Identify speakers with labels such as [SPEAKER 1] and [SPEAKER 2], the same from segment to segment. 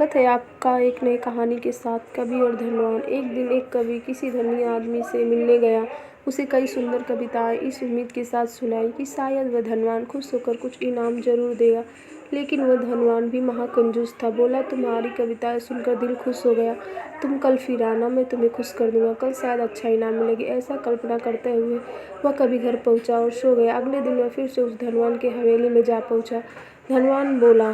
[SPEAKER 1] स्वागत है आपका एक नई कहानी के साथ। कवि और धनवान। एक दिन एक कवि किसी धनी आदमी से मिलने गया। उसे कई सुंदर कविताएं इस उम्मीद के साथ सुनाई कि शायद वह धनवान खुश होकर कुछ इनाम जरूर देगा। लेकिन वह धनवान भी महाकंजूस था। बोला, तुम्हारी कविताएं सुनकर दिल खुश हो गया। तुम कल फिर आना, मैं तुम्हें खुश कर दूंगा। कल शायद अच्छा इनाम मिलेगी। ऐसा कल्पना करते हुए वह कवि घर पहुंचा और सो गया। अगले दिन वह फिर से उस धनवान के हवेली में जा पहुंचा। धनवान बोला,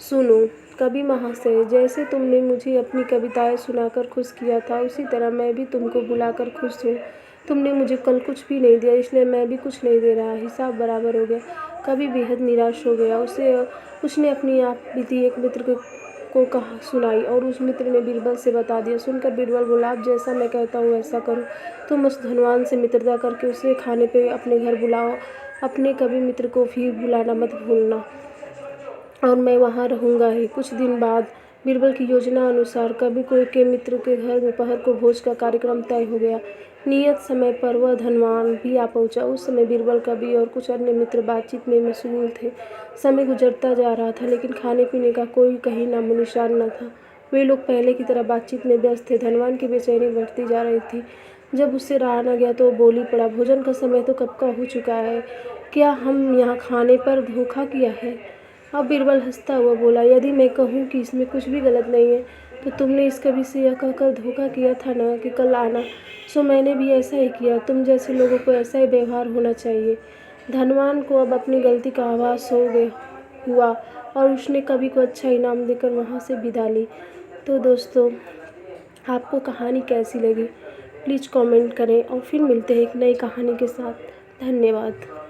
[SPEAKER 1] सुनो कवि महाशय, जैसे तुमने मुझे अपनी कविताएं सुनाकर खुश किया था, उसी तरह मैं भी तुमको बुलाकर खुश हूँ। तुमने मुझे कल कुछ भी नहीं दिया, इसलिए मैं भी कुछ नहीं दे रहा। हिसाब बराबर हो गया। कवि बेहद निराश हो गया। उसने अपनी आप बीती एक मित्र को कहा सुनाई और उस मित्र ने बीरबल से बता दिया। सुनकर बीरबल बोला, अब जैसा मैं कहता हूँ वैसा करो। तुम उस धनवान से मित्रता करके उसे खाने पे अपने घर बुलाओ। अपने कवि मित्र को भी बुलाना मत भूलना, और मैं वहाँ रहूँगा ही। कुछ दिन बाद बीरबल की योजना अनुसार कवि के मित्र के घर दोपहर को भोज का कार्यक्रम तय हो गया। नियत समय पर वह धनवान भी आ पहुँचा। उस समय बीरबल, कवि और कुछ अन्य मित्र बातचीत में मशगूल थे। समय गुजरता जा रहा था, लेकिन खाने पीने का कोई कहीं नामो निशान न था। वे लोग पहले की तरह बातचीत में व्यस्त थे। धनवान की बेचैनी बढ़ती जा रही थी। जब उससे रहा न गया तो वो बोली पड़ा, भोजन का समय तो कब का हो चुका है। क्या हम यहाँ खाने पर धोखा किया है? अब बीरबल हंसता हुआ बोला, यदि मैं कहूँ कि इसमें कुछ भी गलत नहीं है, तो तुमने इस कवि से यह कहकर धोखा किया था ना कि कल आना, सो मैंने भी ऐसा ही किया। तुम जैसे लोगों को ऐसा ही व्यवहार होना चाहिए। धनवान को अब अपनी गलती का आभास हुआ और उसने कवि को अच्छा इनाम देकर वहाँ से विदा ली। तो दोस्तों, आपको कहानी कैसी लगी प्लीज़ कमेंट करें, और फिर मिलते हैं एक नई कहानी के साथ। धन्यवाद।